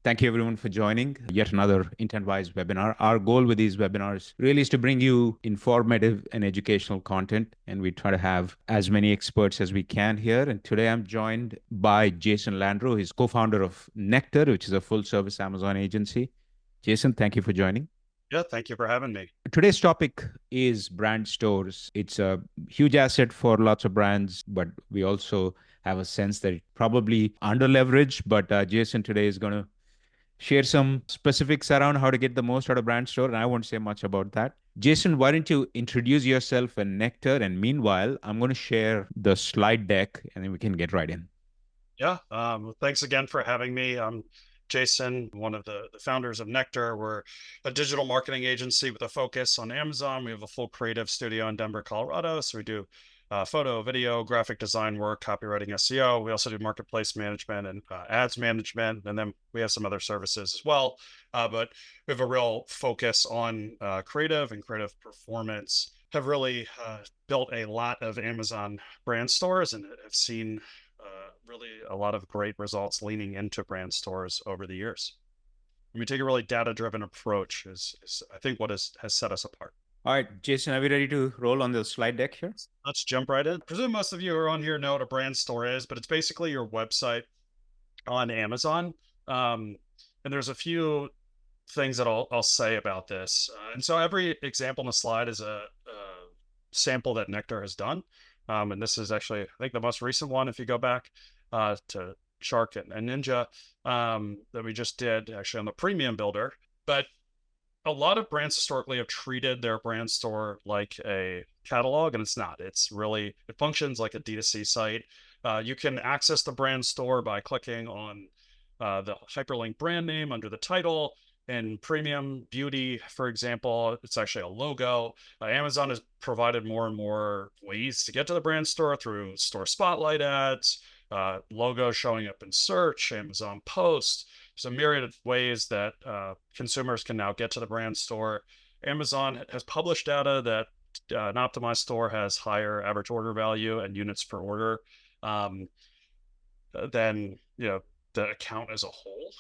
Thank you everyone for joining yet another Intentwise webinar. Our goal with these webinars really is to bring you informative and educational content, and we try to have as many experts as we can here. And today I'm joined by Jason Landreau. He's co-founder of Nectar, which is a full-service Amazon agency. Jason, thank you for joining. Yeah, thank you for having me. Today's topic is brand stores. It's a huge asset for lots of brands, but we also have a sense that it probably under leveraged. But Jason today is going to share some specifics around how to get the most out of brand store, and I won't say much about that. Jason, why don't you introduce yourself and Nectar, and meanwhile, I'm going to share the slide deck, and then we can get right in. Yeah, thanks again for having me. I'm Jason, one of the founders of Nectar. We're a digital marketing agency with a focus on Amazon. We have a full creative studio in Denver, Colorado. So we do photo, video, graphic design work, copywriting, SEO. We also do marketplace management and ads management. And then we have some other services as well. But we have a real focus on creative and creative performance. Have really built a lot of Amazon brand stores and have seen really a lot of great results leaning into brand stores over the years. And we take a really data-driven approach is I think what has set us apart. All right, Jason, are we ready to roll on the slide deck here? Let's jump right in. I presume most of you who are on here know what a brand store is, but it's basically your website on Amazon. And there's a few things that I'll say about this. And so every example in the slide is a sample that Nectar has done. And this is actually, I think, the most recent one. If you go back to Shark and Ninja that we just did actually on the premium builder. But a lot of brands historically have treated their brand store like a catalog, and it's not. It's really, it functions like a D2C site. You can access the brand store by clicking on the hyperlink brand name under the title. In premium beauty, for example, it's actually a logo. Amazon has provided more and more ways to get to the brand store through store spotlight ads, logos showing up in search, Amazon post. There's a myriad of ways that consumers can now get to the brand store. Amazon has published data that an optimized store has higher average order value and units per order than the account as a whole.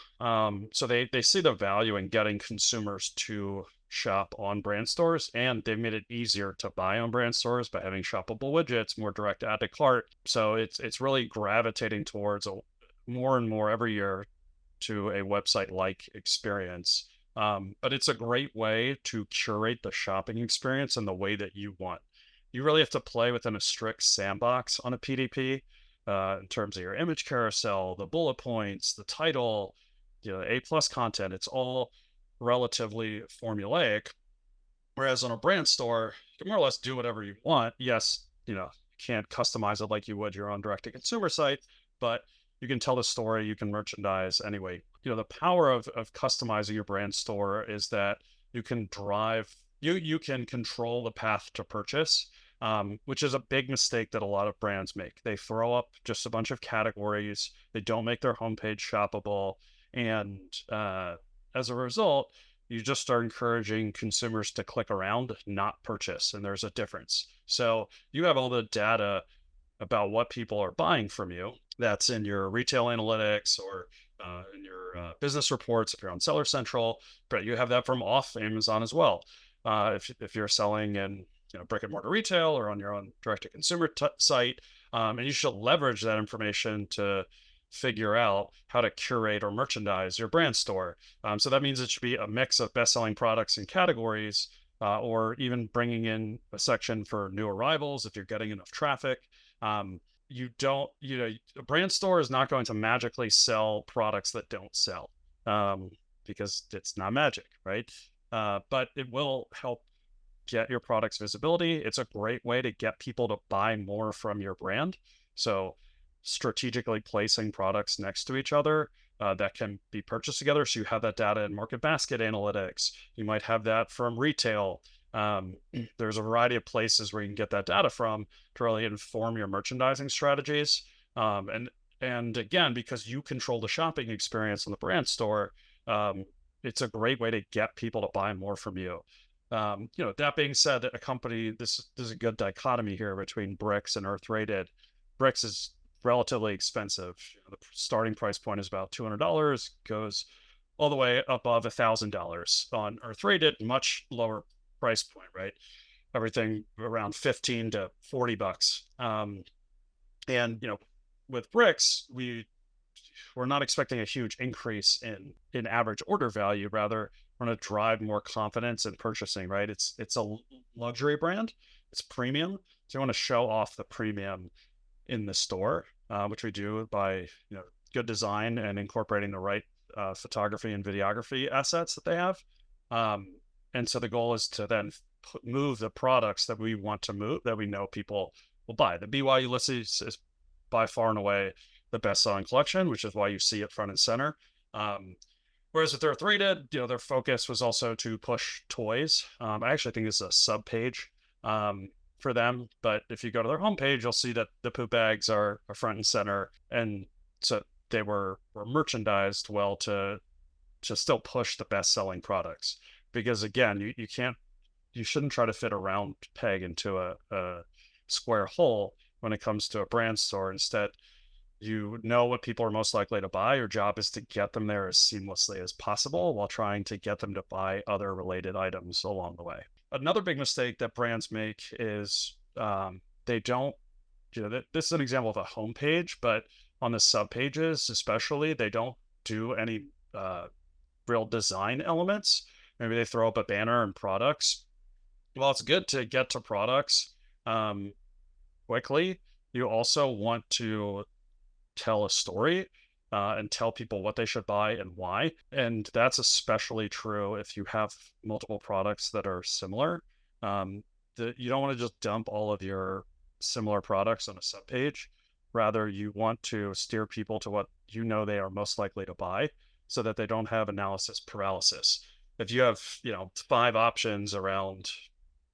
So they see the value in getting consumers to shop on brand stores, and they've made it easier to buy on brand stores by having shoppable widgets, more direct add to cart. So it's really gravitating towards more and more every year to a website-like experience. But it's a great way to curate the shopping experience in the way that you want. You really have to play within a strict sandbox on a PDP. In terms of your image carousel, the bullet points, the title, A+ content, it's all relatively formulaic. Whereas on a brand store, you can more or less do whatever you want. Yes, you can't customize it like you would your own direct-to-consumer site, but you can tell the story, you can merchandise anyway. The power of customizing your brand store is that you can you can control the path to purchase. Which is a big mistake that a lot of brands make. They throw up just a bunch of categories. They don't make their homepage shoppable. And as a result, you just start encouraging consumers to click around, not purchase. And there's a difference. So you have all the data about what people are buying from you. That's in your retail analytics or in your business reports if you're on Seller Central, but you have that from off Amazon as well. If you're selling in brick and mortar retail or on your own direct-to-consumer site, and you should leverage that information to figure out how to curate or merchandise your brand store. So that means it should be a mix of best-selling products and categories, or even bringing in a section for new arrivals if you're getting enough traffic. A brand store is not going to magically sell products that don't sell, because it's not magic, right? But it will help get your product's visibility. It's a great way to get people to buy more from your brand. So strategically placing products next to each other that can be purchased together. So you have that data in market basket analytics. You might have that from retail. There's a variety of places where you can get that data from to really inform your merchandising strategies. And again, because you control the shopping experience in the brand store, it's a great way to get people to buy more from you. That being said, a company, this is a good dichotomy here between bricks and earth rated. Bricks is relatively expensive. The starting price point is about $200, goes all the way above $1,000 on Earth Rated, much lower price point, right? Everything around 15 to 40 bucks. And with bricks, we're not expecting a huge increase in average order value. Rather, we're going to drive more confidence in purchasing, right? It's a luxury brand, it's premium, so you want to show off the premium in the store, which we do by good design and incorporating the right photography and videography assets that they have. Um, and so the goal is to then move the products that we want to move, that we know people will buy. The BY Ulysses is by far and away the best selling collection, which is why you see it front and center. Whereas with Earth Rated, their focus was also to push toys. I actually think it's a sub page for them, but if you go to their homepage, you'll see that the poop bags are front and center, and so they were merchandised well to still push the best selling products. Because again, you shouldn't try to fit a round peg into a square hole when it comes to a brand store. Instead, you know what people are most likely to buy. Your job is to get them there as seamlessly as possible while trying to get them to buy other related items along the way. Another big mistake that brands make is they don't, this is an example of a homepage, but on the sub pages, especially, they don't do any real design elements. Maybe they throw up a banner and products. Well, it's good to get to products quickly. You also want to tell a story and tell people what they should buy and why. And that's especially true if you have multiple products that are similar. You don't want to just dump all of your similar products on a subpage. Rather, you want to steer people to what they are most likely to buy so that they don't have analysis paralysis. If you have, 5 options around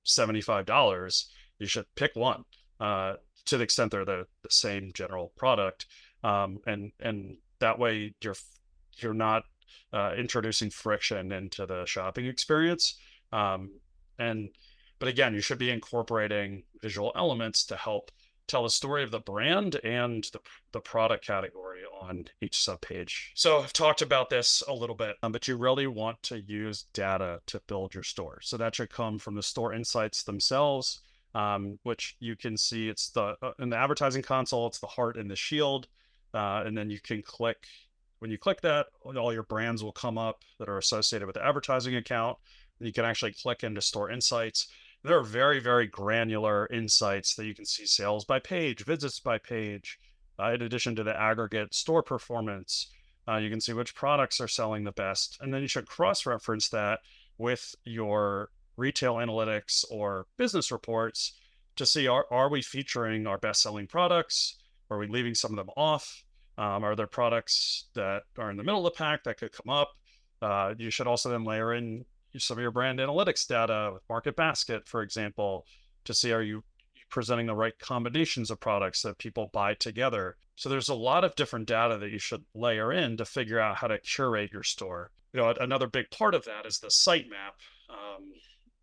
$75, you should pick one to the extent they're the same general product. And that way you're not introducing friction into the shopping experience. And but again, you should be incorporating visual elements to help tell the story of the brand and the product category on each subpage. So I've talked about this a little bit, but you really want to use data to build your store. So that should come from the store insights themselves, which you can see it's in the advertising console, it's the heart and the shield. And then you can click, when you click that, all your brands will come up that are associated with the advertising account. And you can actually click into store insights. There are very, very granular insights that you can see: sales by page, visits by page, in addition to the aggregate store performance. You can see which products are selling the best. And then you should cross-reference that with your retail analytics or business reports to see, are we featuring our best-selling products? Are we leaving some of them off? Are there products that are in the middle of the pack that could come up? You should also then layer in some of your brand analytics data with Market Basket, for example, to see, are you presenting the right combinations of products that people buy together? So there's a lot of different data that you should layer in to figure out how to curate your store. Another big part of that is the sitemap.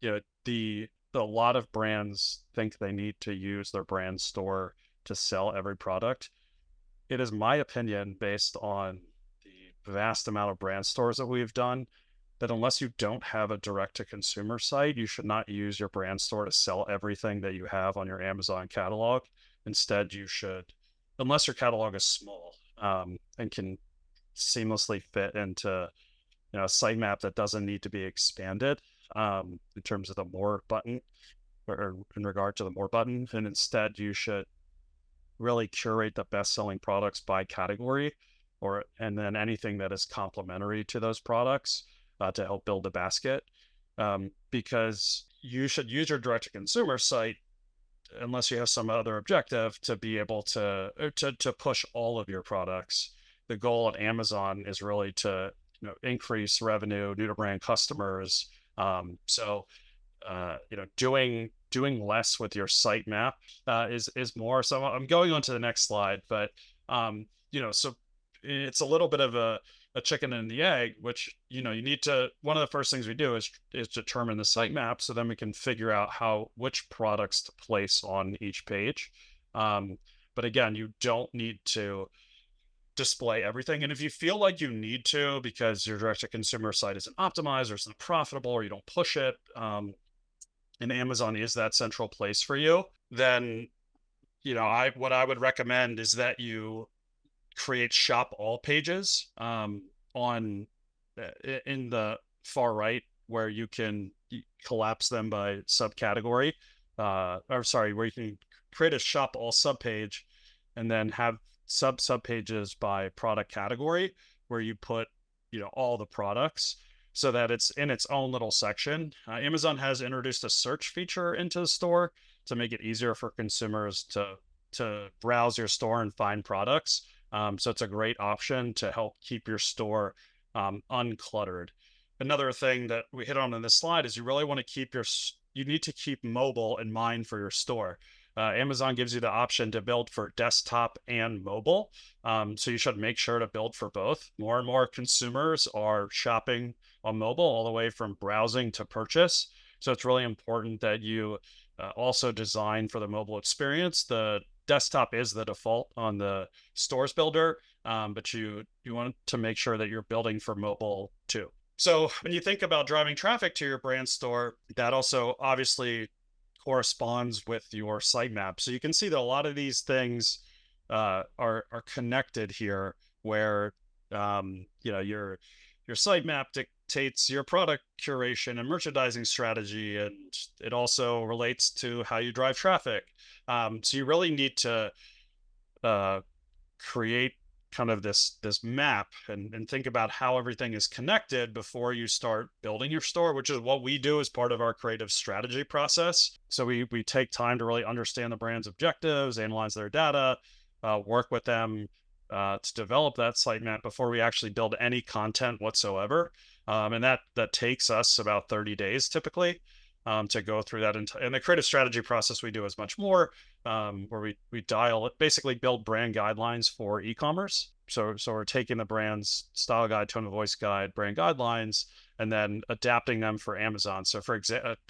A lot of brands think they need to use their brand store to sell every product. It is my opinion, based on the vast amount of brand stores that we've done, that unless you don't have a direct to consumer site, you should not use your brand store to sell everything that you have on your Amazon catalog. Instead, you should, unless your catalog is small and can seamlessly fit into a sitemap that doesn't need to be expanded in terms of the more button, or in regard to the more button, and instead you should really curate the best selling products by category, and then anything that is complementary to those products to help build a basket. Because you should use your direct to consumer site, unless you have some other objective, to be able to push all of your products. The goal at Amazon is really to increase revenue, new to brand customers. So doing less with your sitemap is more. So I'm going on to the next slide, but so it's a little bit of a chicken and the egg, which you need to. One of the first things we do is determine the sitemap, so then we can figure out which products to place on each page. But again, you don't need to display everything. And if you feel like you need to because your direct to consumer site isn't optimized or it's not profitable or you don't push it, and Amazon is that central place for you, then I what I would recommend is that you create shop all pages on in the far right where you can collapse them by subcategory, or sorry, where you can create a shop all subpage and then have subpages by product category where you put all the products so that it's in its own little section. Amazon has introduced a search feature into the store to make it easier for consumers to browse your store and find products. So it's a great option to help keep your store uncluttered. Another thing that we hit on in this slide is you really want to you need to keep mobile in mind for your store. Amazon gives you the option to build for desktop and mobile. So you should make sure to build for both. More and more consumers are shopping on mobile all the way from browsing to purchase. So it's really important that you also design for the mobile experience. The desktop is the default on the stores builder, but you want to make sure that you're building for mobile too. So when you think about driving traffic to your brand store, that also obviously corresponds with your sitemap. So you can see that a lot of these things are connected here, where your sitemap dictates your product curation and merchandising strategy, and it also relates to how you drive traffic. So you really need to uh, create kind of this map and think about how everything is connected before you start building your store, which is what we do as part of our creative strategy process. So we take time to really understand the brand's objectives, analyze their data, work with them to develop that sitemap before we actually build any content whatsoever. And that takes us about 30 days typically to go through that. And the creative strategy process we do is much more, where we dial it, basically build brand guidelines for e-commerce. So we're taking the brand's style guide, tone of voice guide, brand guidelines, and then adapting them for Amazon. So for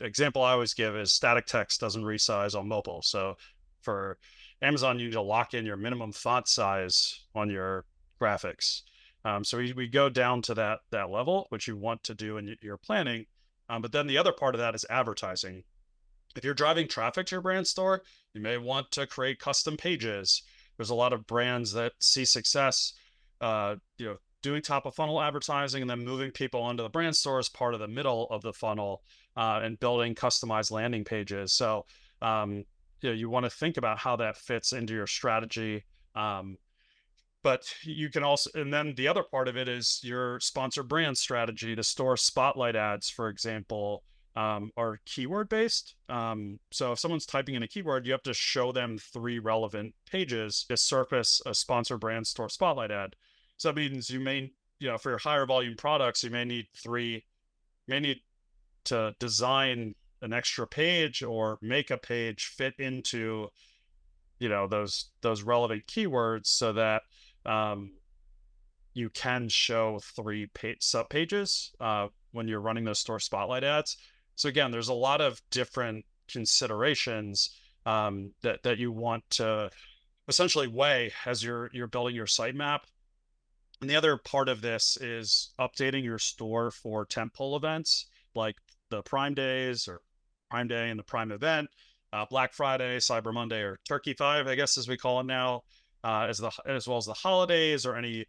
example I always give is static text doesn't resize on mobile. So for Amazon, you need to lock in your minimum font size on your graphics. So we go down to that level, which you want to do in your planning. But then the other part of that is advertising. If you're driving traffic to your brand store, you may want to create custom pages. There's a lot of brands that see success, doing top of funnel advertising and then moving people onto the brand store as part of the middle of the funnel, and building customized landing pages. So, you want to think about how that fits into your strategy. But you can also, and then the other part of it is your sponsor brand strategy. The store spotlight ads, for example, are keyword based. So if someone's typing in a keyword, you have to show them 3 relevant pages to surface a sponsor brand store spotlight ad. So that means you may, for your higher volume products, you may need to design an extra page or make a page fit into, those relevant keywords so that you can show 3 sub pages when you're running those store spotlight ads. So again, there's a lot of different considerations that you want to essentially weigh as you're building your sitemap. And the other part of this is updating your store for tentpole events like the Prime Days or Prime Day and the Prime event, Black Friday, Cyber Monday, or Turkey 5, I guess, as we call it now, as well as the holidays or any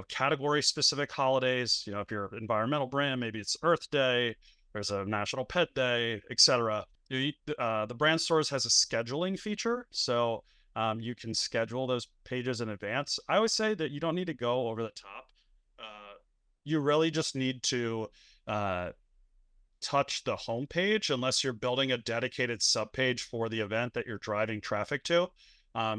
category specific holidays. If you're an environmental brand, maybe it's Earth Day, there's a National Pet Day, etc. The brand stores has a scheduling feature, so you can schedule those pages in advance. I always say that you don't need to go over the top. You really just need to touch the homepage unless you're building a dedicated subpage for the event that you're driving traffic to.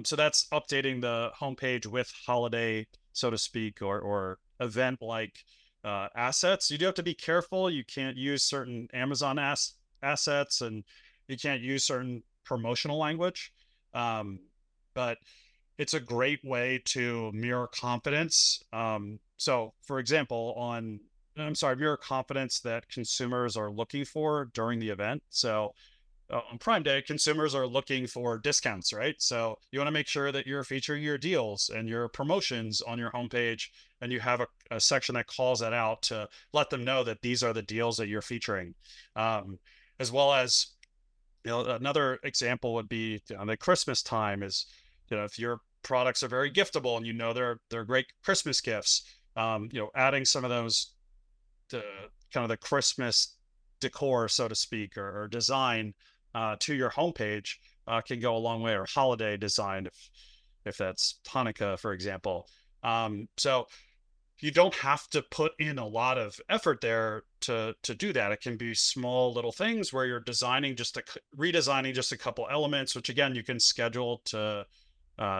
So that's updating the homepage with holiday, so to speak, or event like assets. You do have to be careful. You can't use certain Amazon assets, and you can't use certain promotional language. But it's a great way to mirror confidence. So, for example, mirror confidence that consumers are looking for during the event. So, on Prime Day, consumers are looking for discounts, right? So you want to make sure that you're featuring your deals and your promotions on your homepage, and you have a section that calls that out to let them know that these are the deals that you're featuring. As well as, another example would be, the Christmas time is, if your products are very giftable and they're great Christmas gifts, adding some of those to kind of the Christmas decor, so to speak, or design to your homepage can go a long way, or holiday design, if that's Hanukkah, for example. So you don't have to put in a lot of effort there to do that. It can be small little things where you're redesigning just a couple elements, which again you can schedule to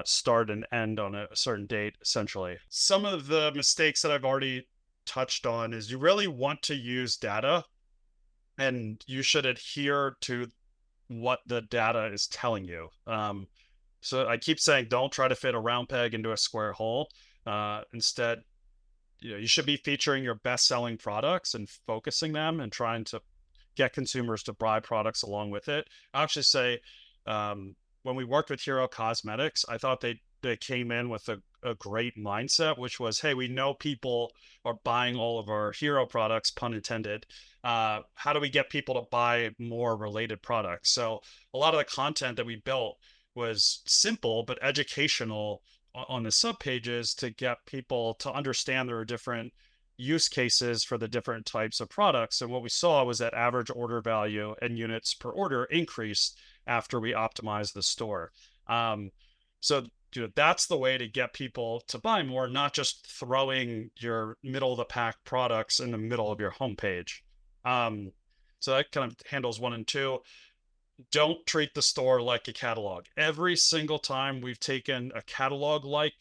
start and end on a certain date. Essentially, some of the mistakes that I've already touched on is you really want to use data, and you should adhere to what the data is telling you. So I keep saying, don't try to fit a round peg into a square hole. Instead, you should be featuring your best selling products and focusing them and trying to get consumers to buy products along with it. I actually say, when we worked with Hero Cosmetics, I thought they came in with a great mindset, which was, hey, we know people are buying all of our hero products, pun intended. How do we get people to buy more related products? So a lot of the content that we built was simple but educational on the sub pages to get people to understand there are different use cases for the different types of products. And what we saw was that average order value and units per order increased after we optimized the store. So that's the way to get people to buy more, not just throwing your middle of the pack products in the middle of your homepage. So that kind of handles 1 and 2. Don't treat the store like a catalog. Every single time we've taken a catalog like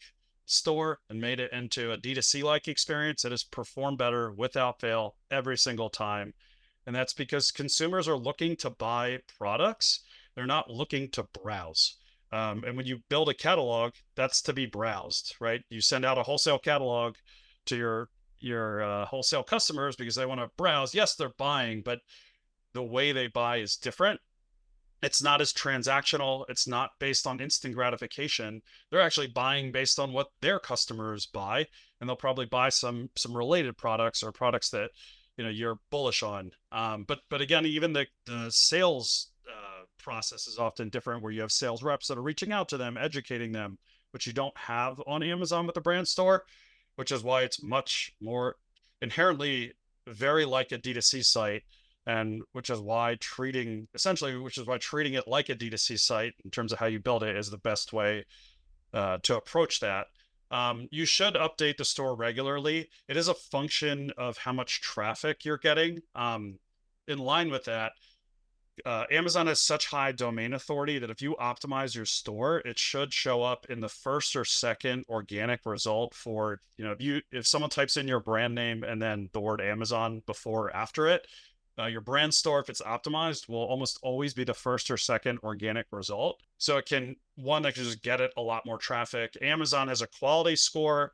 store and made it into a D2C like experience, it has performed better without fail every single time. And that's because consumers are looking to buy products, they're not looking to browse. And when you build a catalog, that's to be browsed, right? You send out a wholesale catalog to your wholesale customers because they want to browse. Yes, they're buying, but the way they buy is different. It's not as transactional. It's not based on instant gratification. They're actually buying based on what their customers buy, and they'll probably buy some related products or products that you're bullish on. But again, even the sales process is often different, where you have sales reps that are reaching out to them, educating them, which you don't have on Amazon with the brand store, which is why it's much more inherently very like a D2C site, and which is why treating it like a D2C site in terms of how you build it is the best way to approach that. You should update the store regularly. It is a function of how much traffic you're getting. In line with that, Amazon has such high domain authority that if you optimize your store, it should show up in the first or second organic result for, if someone types in your brand name and then the word Amazon before or after it, your brand store, if it's optimized, will almost always be the first or second organic result. So that can just get it a lot more traffic. Amazon has a quality score.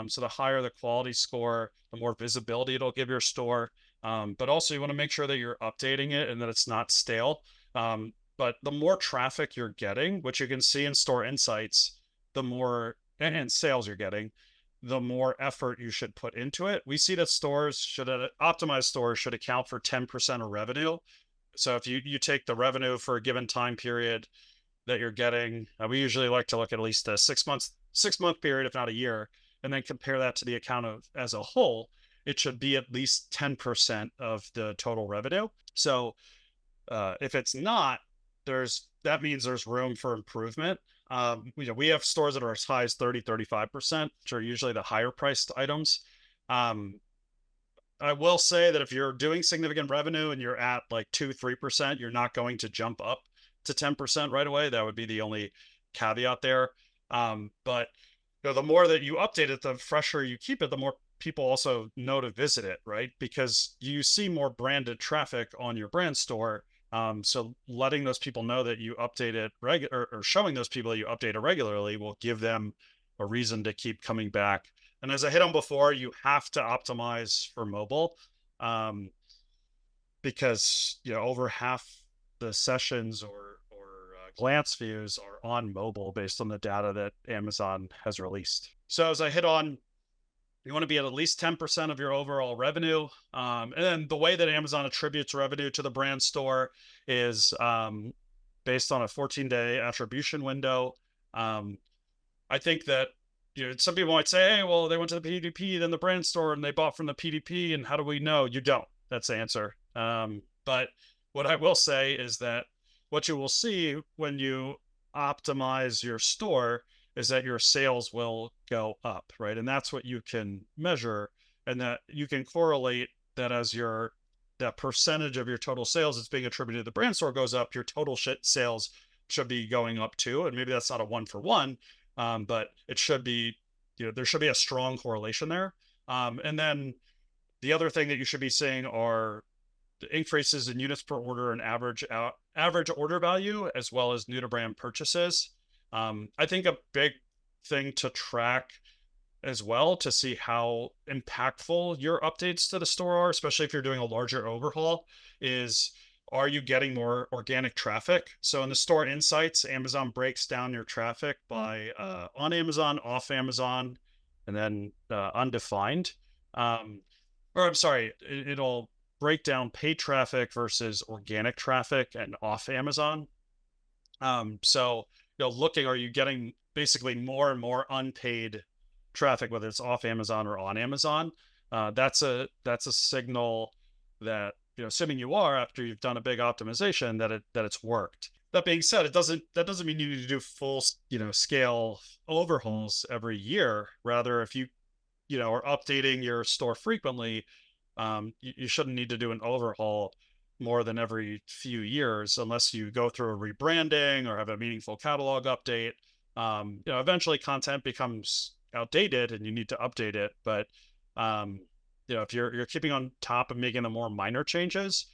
So the higher the quality score, the more visibility it'll give your store. But also you want to make sure that you're updating it and that it's not stale. But the more traffic you're getting, which you can see in store insights, the more and sales you're getting, the more effort you should put into it. We see that optimized stores should account for 10% of revenue. So if you take the revenue for a given time period that you're getting, we usually like to look at least a 6-month period, if not a year, and then compare that to the account as a whole. It should be at least 10% of the total revenue. So if it's not, that means there's room for improvement. We have stores that are as high as 30-35%, which are usually the higher priced items. I will say that if you're doing significant revenue and you're at like 2-3%, you're not going to jump up to 10% right away. That would be the only caveat there. But the more that you update it, the fresher you keep it, the more people also know to visit it, right? Because you see more branded traffic on your brand store. So letting those people know that you update it or showing those people that you update it regularly will give them a reason to keep coming back. And as I hit on before, you have to optimize for mobile, because over half the sessions or glance views are on mobile based on the data that Amazon has released. So as I hit on, you want to be at least 10% of your overall revenue. And then the way that Amazon attributes revenue to the brand store is based on a 14-day attribution window. Um, I think that some people might say, "Hey, well, they went to the PDP, then the brand store, and they bought from the PDP, and how do we know?" You don't. That's the answer. But what I will say is that what you will see when you optimize your store is that your sales will go up, right? And that's what you can measure, and that you can correlate that as that percentage of your total sales that's being attributed to the brand store goes up, your total sales should be going up too. And maybe that's not a one for one, but it should be, there should be a strong correlation there. And then the other thing that you should be seeing are the increases in units per order and average order value, as well as new to brand purchases. I think a big thing to track as well to see how impactful your updates to the store are, especially if you're doing a larger overhaul, is are you getting more organic traffic? So in the store insights, Amazon breaks down your traffic by on Amazon, off Amazon, and then undefined. Or I'm sorry, it'll break down paid traffic versus organic traffic and off Amazon. So looking, are you getting basically more and more unpaid traffic, whether it's off Amazon or on Amazon? That's a signal that, assuming you are, after you've done a big optimization, that it's worked. That being said, that doesn't mean you need to do full scale overhauls every year. Rather, if you are updating your store frequently, you shouldn't need to do an overhaul more than every few years unless you go through a rebranding or have a meaningful catalog update. Eventually content becomes outdated and you need to update it. But if you're keeping on top of making the more minor changes,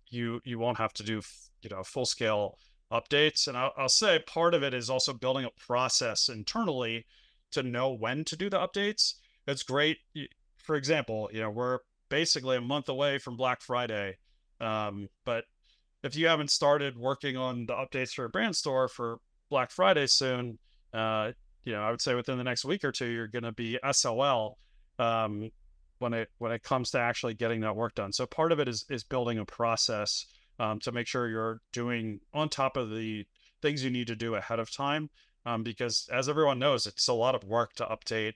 you won't have to do full scale updates. And I'll say part of it is also building a process internally to know when to do the updates. It's great. For example, we're basically a month away from Black Friday. But if you haven't started working on the updates for a brand store for Black Friday soon, I would say within the next week or two, you're going to be SOL when it comes to actually getting that work done. So part of it is building a process to make sure you're doing on top of the things you need to do ahead of time. Because as everyone knows, it's a lot of work to update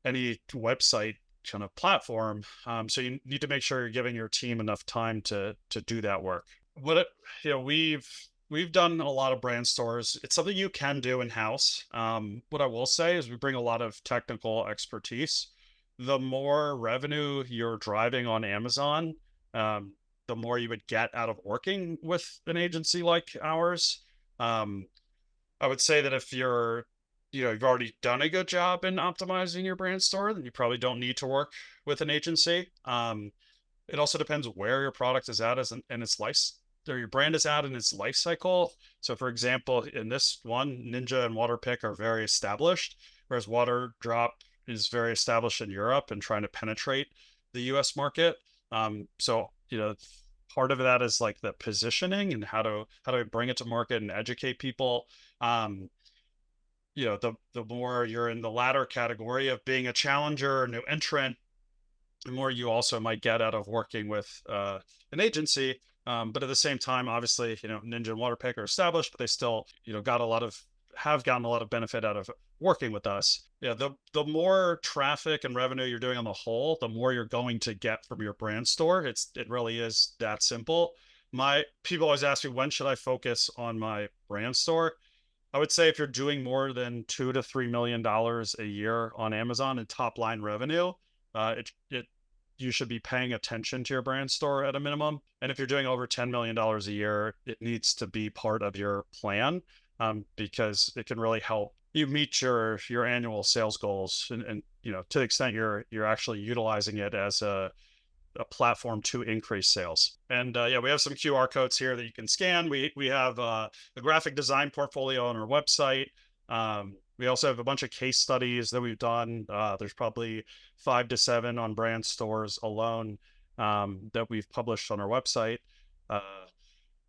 any website kind of platform. So you need to make sure you're giving your team enough time to do that work. We've done a lot of brand stores. It's something you can do in house. What I will say is we bring a lot of technical expertise. The more revenue you're driving on Amazon, the more you would get out of working with an agency like ours. I would say that if you've already done a good job in optimizing your brand store, then you probably don't need to work with an agency. It also depends where your product is at in its life, or your brand is at in its life cycle. So for example, in this one, Ninja and Waterpik are very established, whereas Water Drop is very established in Europe and trying to penetrate the US market. So, part of that is like the positioning and how do we bring it to market and educate people. The more you're in the latter category of being a challenger or new entrant, the more you also might get out of working with an agency. But at the same time, obviously, Ninja and Waterpik are established, but they still, have gotten a lot of benefit out of working with us. Yeah, the more traffic and revenue you're doing on the whole, the more you're going to get from your brand store. It really is that simple. My people always ask me, when should I focus on my brand store? I would say if you're doing more than $2 to $3 million a year on Amazon in top line revenue, you should be paying attention to your brand store at a minimum. And if you're doing over $10 million a year, it needs to be part of your plan, because it can really help you meet your annual sales goals. And to the extent you're actually utilizing it as a platform to increase sales. And we have some QR codes here that you can scan. We have a graphic design portfolio on our website. We also have a bunch of case studies that we've done. There's probably 5 to 7 on brand stores alone that we've published on our website.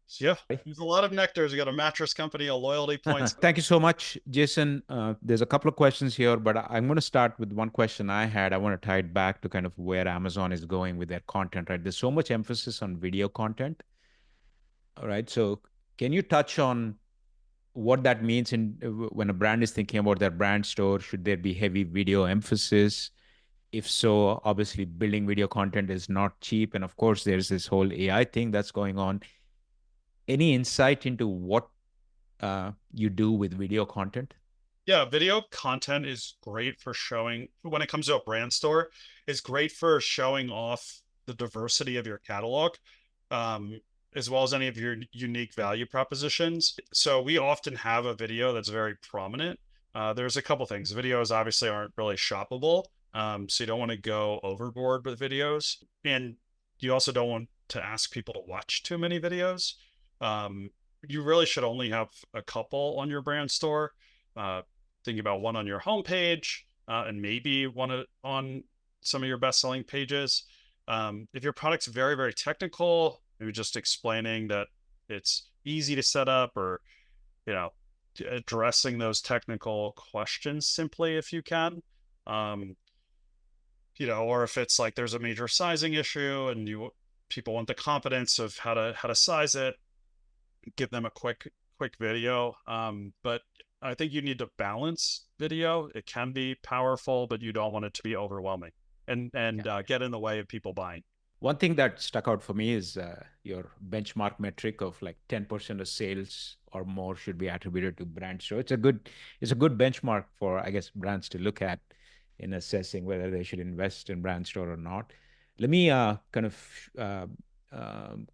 So yeah, there's a lot of nectars. You got a mattress company, a loyalty points. Thank you so much, Jason. There's a couple of questions here, but I'm going to start with one question I had. I want to tie it back to kind of where Amazon is going with their content, right? There's so much emphasis on video content. All right. So can you touch on what that means in when a brand is thinking about their brand store? Should there be heavy video emphasis? If so, obviously building video content is not cheap. And of course, there's this whole AI thing that's going on. Any insight into what you do with video content? Yeah, video content is great for showing when it comes to a brand store, is great for showing off the diversity of your catalog, um, as well as any of your unique value propositions. So we often have a video that's very prominent. There's a couple things. Videos obviously aren't really shoppable. So you don't want to go overboard with videos. And you also don't want to ask people to watch too many videos. Um, you really should only have a couple on your brand store. Uh, Thinking about one on your homepage, and maybe one on some of your best-selling pages. If your product's very, very technical, maybe just explaining that it's easy to set up, or you know, addressing those technical questions simply if you can. Um, or if it's like there's a major sizing issue and people want the confidence of how to size it, give them a quick video. But I think you need to balance video. It can be powerful, but you don't want it to be overwhelming and get in the way of people buying. One thing that stuck out for me is your benchmark metric of like 10% of sales or more should be attributed to brand. So it's a good benchmark for, I guess, brands to look at in assessing whether they should invest in brand store or not. Let me kind of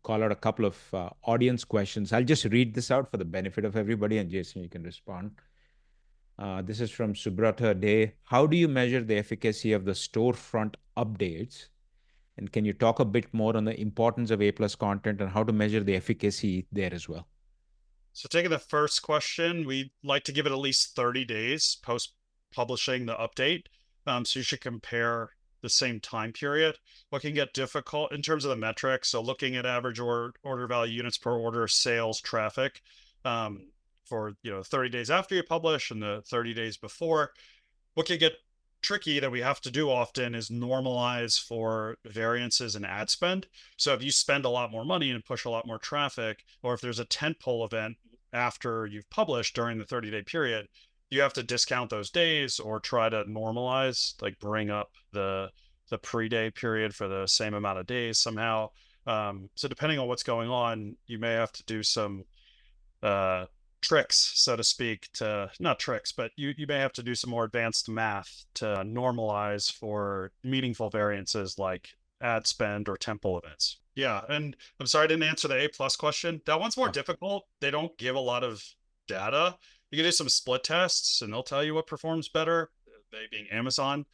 call out a couple of audience questions. I'll just read this out for the benefit of everybody, and Jason, you can respond. This is from Subrata Day. How do you measure the efficacy of the storefront updates? And can you talk a bit more on the importance of A plus content and how to measure the efficacy there as well? So taking the first question, we like to give it at least 30 days post publishing the update. So you should compare the same time period. What can get difficult in terms of the metrics, so looking at average order value, units per order, sales, traffic, for 30 days after you publish and the 30 days before. What can get tricky that we have to do often is normalize for variances in ad spend. So if you spend a lot more money and push a lot more traffic, or if there's a tentpole event after you've published during the 30-day period, you have to discount those days or try to normalize, like bring up the pre-day period for the same amount of days somehow. So depending on what's going on, you may have to do some uh, tricks, so to speak, to not tricks, but you may have to do some more advanced math to normalize for meaningful variances like ad spend or temple events. Yeah, and I'm sorry I didn't answer the A plus question. That one's more difficult. They don't give a lot of data. You can do some split tests and they'll tell you what performs better, they being Amazon.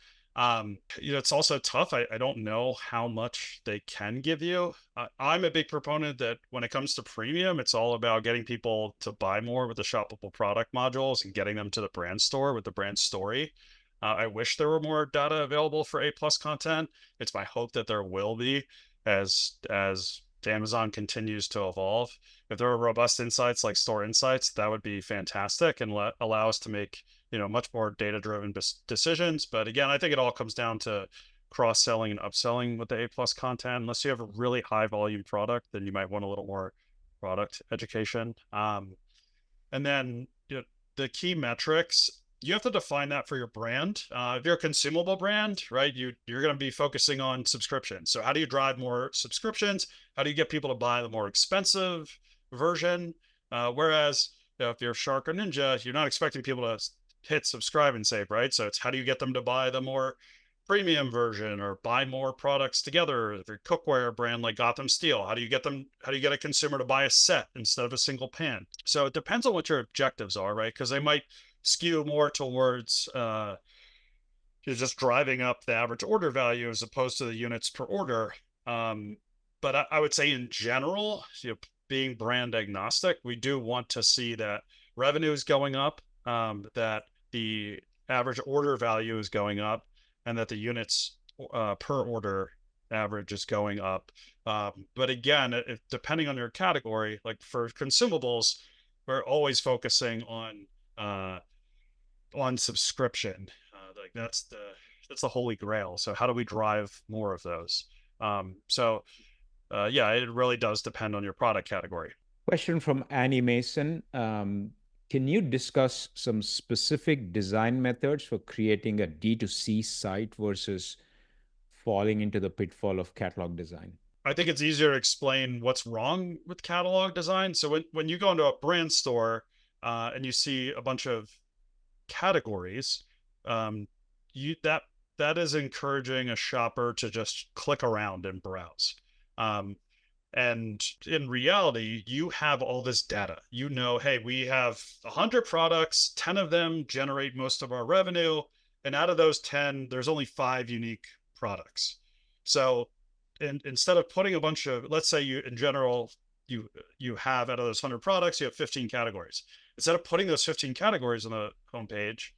It's also tough. I don't know how much they can give you. I'm a big proponent that when it comes to premium, it's all about getting people to buy more with the shoppable product modules and getting them to the brand store with the brand story. I wish there were more data available for A plus content. It's my hope that there will be as Amazon continues to evolve. If there are robust insights like store insights, that would be fantastic and allow us to make much more data driven decisions. But again, I think it all comes down to cross selling and upselling with the A plus content. Unless you have a really high volume product, then you might want a little more product education. And then the key metrics, you have to define that for your brand. If you're a consumable brand, right, you're going to be focusing on subscriptions. So how do you drive more subscriptions? How do you get people to buy the more expensive version? Whereas if you're Shark or Ninja, you're not expecting people to hit subscribe and save, right? So it's how do you get them to buy the more premium version or buy more products together? If you're a cookware brand like Gotham Steel, how do you get a consumer to buy a set instead of a single pan? So it depends on what your objectives are, right? Because they might skew more towards you're just driving up the average order value as opposed to the units per order. But I would say in general, being brand agnostic, we do want to see that revenue is going up, that the average order value is going up, and that the units per order average is going up. But again, depending on your category, like for consumables, we're always focusing uh, on subscription. Like that's the holy grail. So how do we drive more of those? Yeah, it really does depend on your product category. Question from Annie Mason. Can you discuss some specific design methods for creating a D2C site versus falling into the pitfall of catalog design? I think it's easier to explain what's wrong with catalog design. So when you go into a brand store and you see a bunch of categories, um, you that is encouraging a shopper to just click around and browse. Um, and in reality, you have all this data. You know, hey, we have 100 products, 10 of them generate most of our revenue. And out of those 10, there's only 5 unique products. So instead of putting a bunch of, let's say you, in general, you have out of those 100 products, you have 15 categories. Instead of putting those 15 categories on the homepage,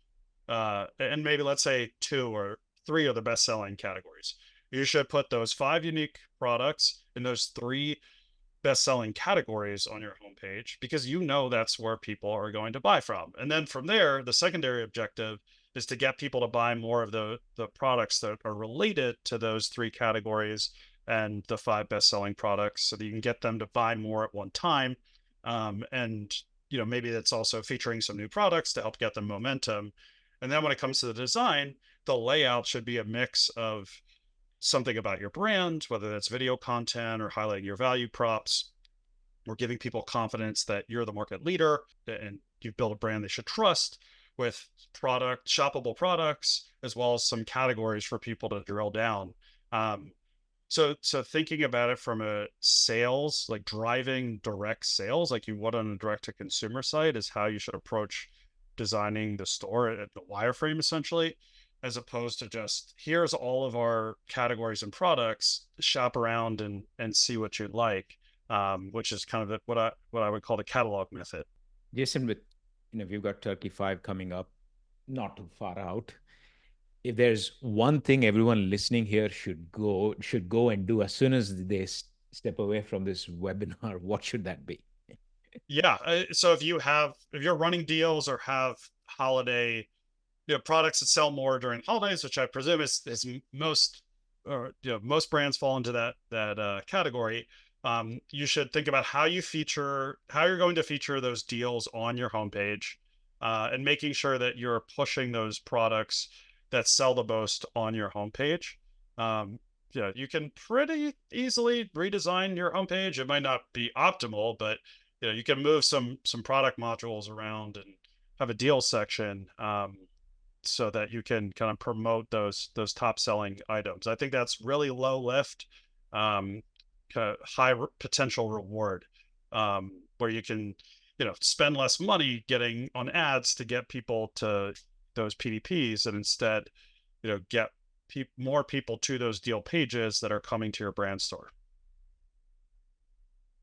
and maybe let's say 2 or 3 are the best selling categories, you should put those 5 unique products in those 3 best-selling categories on your homepage because you know that's where people are going to buy from. And then from there, the secondary objective is to get people to buy more of the products that are related to those 3 categories and the 5 best-selling products, so that you can get them to buy more at one time. And maybe that's also featuring some new products to help get them momentum. And then when it comes to the design, the layout should be a mix of something about your brand, whether that's video content or highlighting your value props, or giving people confidence that you're the market leader and you've built a brand they should trust, with shoppable products, as well as some categories for people to drill down. Um, so thinking about it from a sales, like driving direct sales, like you would on a direct to consumer site, is how you should approach designing the store at the wireframe, essentially, as opposed to just here's all of our categories and products, shop around and see what you like, which is kind of what I would call the catalog method. Jason, we've got Turkey 5 coming up, not too far out. If there's one thing everyone listening here should go and do as soon as they step away from this webinar, what should that be? Yeah. So if you're running deals or have holiday, products that sell more during holidays, which I presume is most, or most brands fall into that category. You should think about how you're going to feature those deals on your homepage, and making sure that you're pushing those products that sell the most on your homepage. You can pretty easily redesign your homepage. It might not be optimal, but you can move some product modules around and have a deal section, so that you can kind of promote those top selling items. I think that's really low lift, um, high potential reward, where you can spend less money getting on ads to get people to those PDPs, and instead get more people to those deal pages that are coming to your brand store.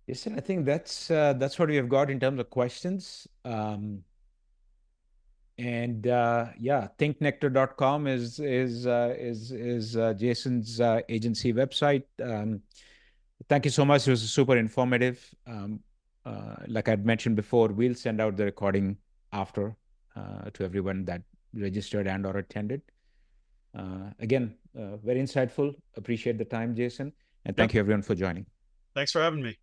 Listen, I think that's what we have got in terms of questions. And yeah, thinknectar.com is Jason's agency website. Thank you so much. It was super informative. Like I'd mentioned before, we'll send out the recording after to everyone that registered and or attended. Again, very insightful. Appreciate the time, Jason. And Yep. thank you everyone for joining. Thanks for having me.